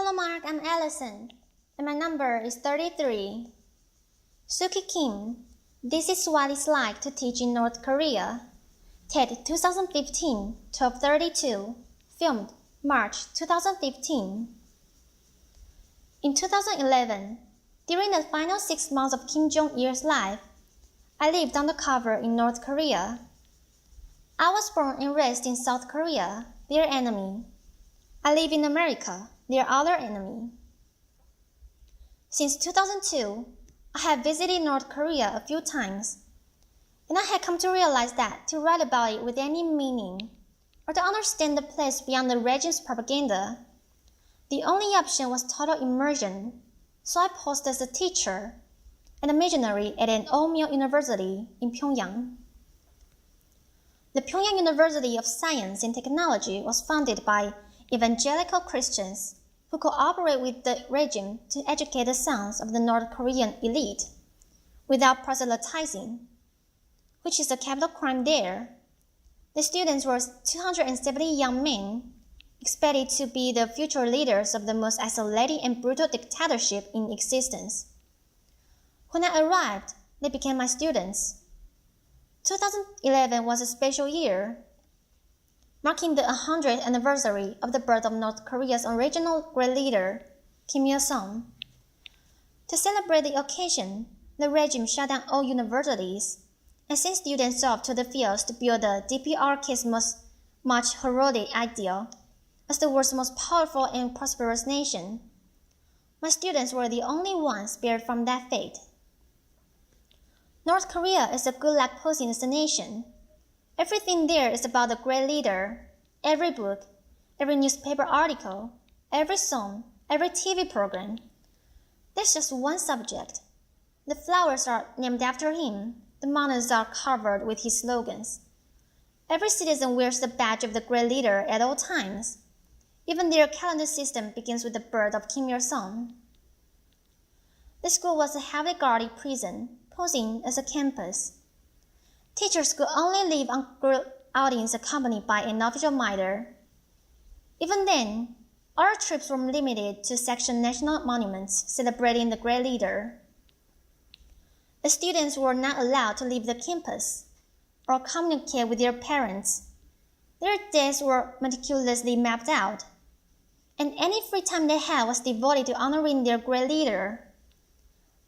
Hello Mark, I'm Allison, and my number is 33. Suki Kim, this is what it's like to teach in North Korea. TED 2015, 1232, filmed March 2015. In 2011, during the final 6 months of Kim Jong-il's life, I lived undercover in North Korea. I was born and raised in South Korea, their enemy. I live in America, their other enemy. Since 2002, I have visited North Korea a few times, and I had come to realize that to write about it with any meaning, or to understand the place beyond the regime's propaganda, the only option was total immersion, so I posed as a teacher and a missionary at an all-male university in Pyongyang. The Pyongyang University of Science and Technology was founded by evangelical Christians who cooperate with the regime to educate the sons of the North Korean elite without proselytizing, which is a capital crime there. The students were 270 young men expected to be the future leaders of the most isolated and brutal dictatorship in existence. When I arrived, they became my students. 2011 was a special year, marking the 100th anniversary of the birth of North Korea's original great leader, Kim Il-sung. To celebrate the occasion, the regime shut down all universities and sent students off to the fields to build the DPRK's much heralded ideal as the world's most powerful and prosperous nation. My students were the only ones spared from that fate. North Korea is a good luck posing destination. Everything there is about the great leader. Every book, every newspaper article, every song, every TV program. There's just one subject. The flowers are named after him. The mountains are covered with his slogans. Every citizen wears the badge of the great leader at all times. Even their calendar system begins with the birth of Kim Il-sung. The school was a heavily guarded prison, posing as a campus. Teachers could only leave on group outings accompanied by an official miter. Even then, our trips were limited to section national monuments celebrating the great leader. The students were not allowed to leave the campus or communicate with their parents. Their days were meticulously mapped out, and any free time they had was devoted to honoring their great leader.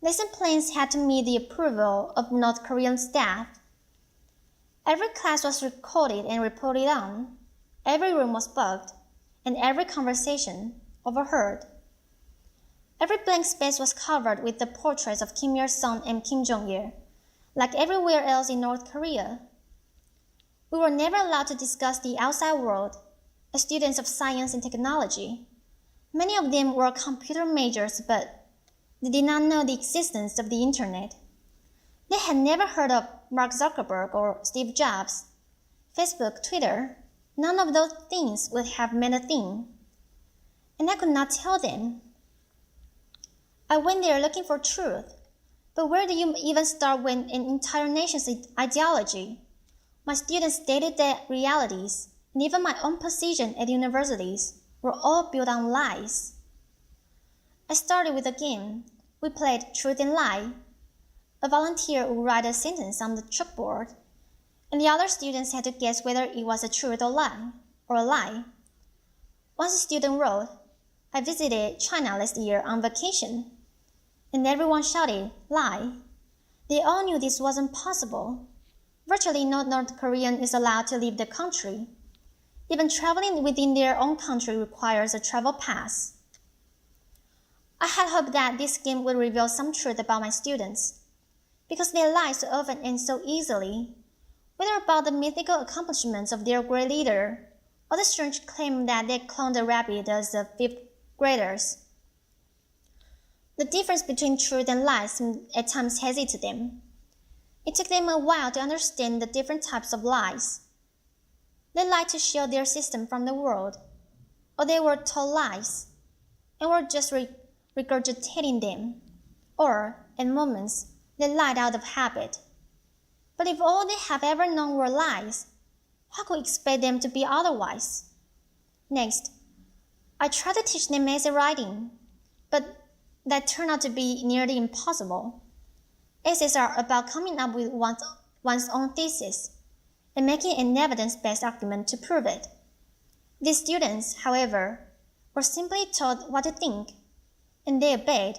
Lesson plans had to meet the approval of North Korean staff. Every class was recorded and reported on. Every room was bugged, and every conversation overheard. Every blank space was covered with the portraits of Kim Il-sung and Kim Jong-il, like everywhere else in North Korea. We were never allowed to discuss the outside world as students of science and technology. Many of them were computer majors, but they did not know the existence of the internet. They had never heard of Mark Zuckerberg or Steve Jobs. Facebook, Twitter, none of those things would have meant a thing. And I could not tell them. I went there looking for truth. But where do you even start when an entire nation's ideology? My students stated that realities, and even my own position at universities, were all built on lies. I started with a game. We played Truth and Lie. A volunteer would write a sentence on the chalkboard, and the other students had to guess whether it was a truth or a lie. Once a student wrote, "I visited China last year on vacation," and everyone shouted, "Lie." They all knew this wasn't possible. Virtually no North Korean is allowed to leave the country. Even traveling within their own country requires a travel pass. I had hoped that this game would reveal some truth about my students, because they lie so often and so easily, whether about the mythical accomplishments of their great leader, or the strange claim that they cloned a rabbit as the fifth graders. The difference between truth and lies seemed at times hazy to them. It took them a while to understand the different types of lies. They lied to shield their system from the world, or they were told lies, and were just regurgitating them, or, at moments, they lied out of habit. But if all they have ever known were lies, how could we expect them to be otherwise? Next, I tried to teach them essay writing, but that turned out to be nearly impossible. Essays are about coming up with one's own thesis and making an evidence-based argument to prove it. These students, however, were simply told what to think, and they obeyed.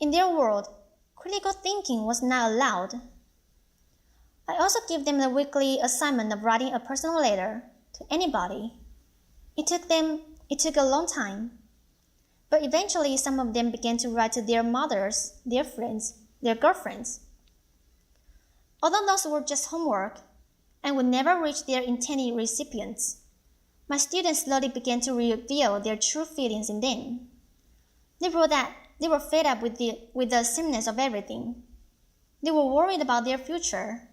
In their world, critical thinking was not allowed. I also gave them the weekly assignment of writing a personal letter to anybody. It took a long time, but eventually some of them began to write to their mothers, their friends, their girlfriends. Although those were just homework and would never reach their intended recipients, my students slowly began to reveal their true feelings in them. They wrote that they were fed up with the sameness of everything. They were worried about their future.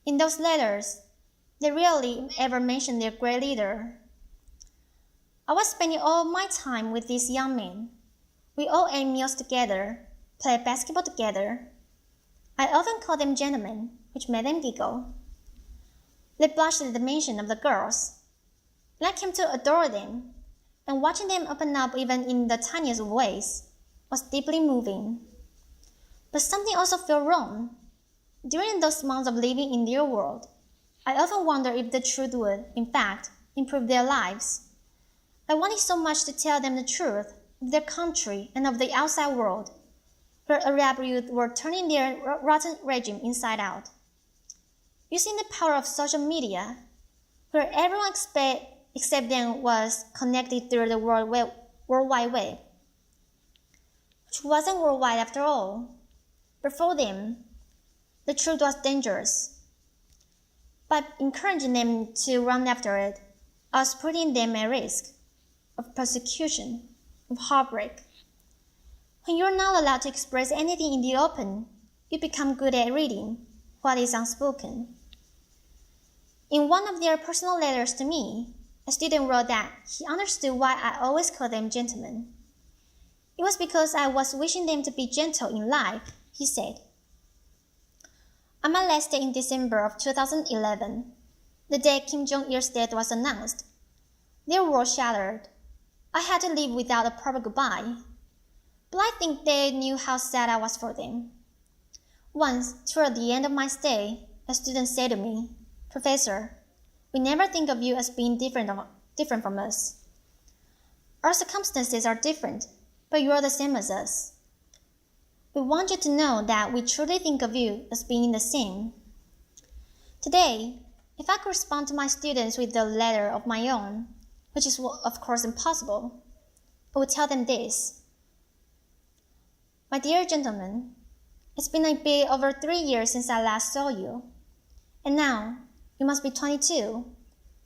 In those letters, they rarely ever mentioned their great leader. I was spending all my time with these young men. We all ate meals together, played basketball together. I often called them gentlemen, which made them giggle. They blushed at the mention of the girls, and I came to adore them, and watching them open up even in the tiniest of ways was deeply moving. But something also felt wrong. During those months of living in their world, I often wondered if the truth would, in fact, improve their lives. I wanted so much to tell them the truth of their country and of the outside world, where Arab youth were turning their rotten regime inside out. Using the power of social media, where everyone except them was connected through the World Wide Web, which wasn't worldwide after all. But for them, the truth was dangerous. By encouraging them to run after it, I was putting them at risk of persecution, of heartbreak. When you're not allowed to express anything in the open, you become good at reading what is unspoken. In one of their personal letters to me, a student wrote that he understood why I always called them gentlemen. It was because I was wishing them to be gentle in life, he said. On my last day in December of 2011, the day Kim Jong-il's death was announced, their world shattered. I had to leave without a proper goodbye, but I think they knew how sad I was for them. Once, toward the end of my stay, a student said to me, "Professor, we never think of you as being different from us. Our circumstances are different, but you are the same as us. We want you to know that we truly think of you as being the same." Today, if I could respond to my students with a letter of my own, which is of course impossible, I would tell them this. My dear gentlemen, it's been a bit over 3 years since I last saw you, and now you must be 22,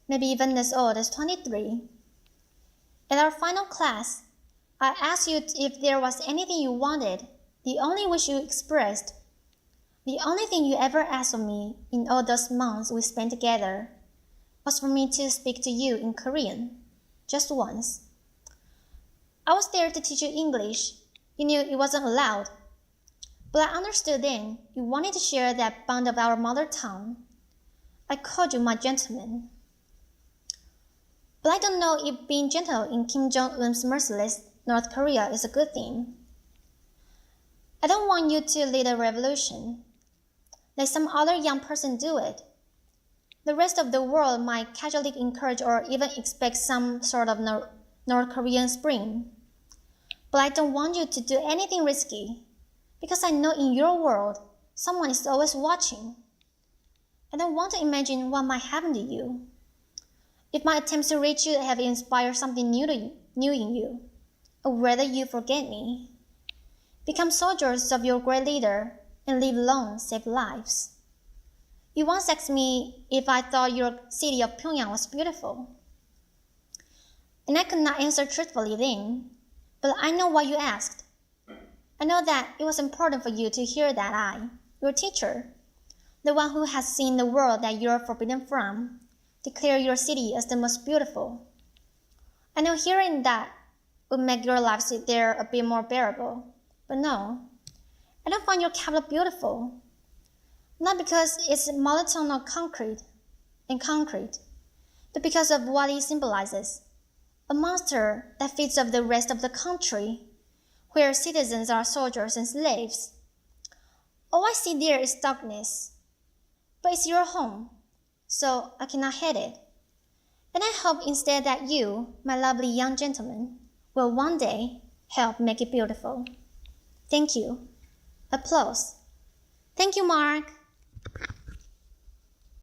maybe even as old as 23. At our final class, I asked you if there was anything you wanted, the only wish you expressed, the only thing you ever asked of me in all those months we spent together, was for me to speak to you in Korean, just once. I was there to teach you English. You knew it wasn't allowed, but I understood then you wanted to share that bond of our mother tongue. I called you my gentleman. But I don't know if being gentle in Kim Jong-un's merciless North Korea is a good thing. I don't want you to lead a revolution. Let some other young person do it. The rest of the world might casually encourage or even expect some sort of North Korean spring. But I don't want you to do anything risky, because I know in your world, someone is always watching. I don't want to imagine what might happen to you. If my attempts to reach you have inspired something new in you, or whether you forget me, become soldiers of your great leader and live long, save lives. You once asked me if I thought your city of Pyongyang was beautiful. And I could not answer truthfully then, but I know what you asked. I know that it was important for you to hear that I, your teacher, the one who has seen the world that you are forbidden from, declare your city as the most beautiful. I know hearing that would make your lives there a bit more bearable, but no, I don't find your capital beautiful. Not because it's monotone or concrete, but because of what it symbolizes. a monster that feeds off the rest of the country, where citizens are soldiers and slaves. All I see there is darkness, but it's your home, so I cannot hate it. And I hope instead that you, my lovely young gentleman, will one day help make it beautiful. Thank you. Applause. Thank you, Mark.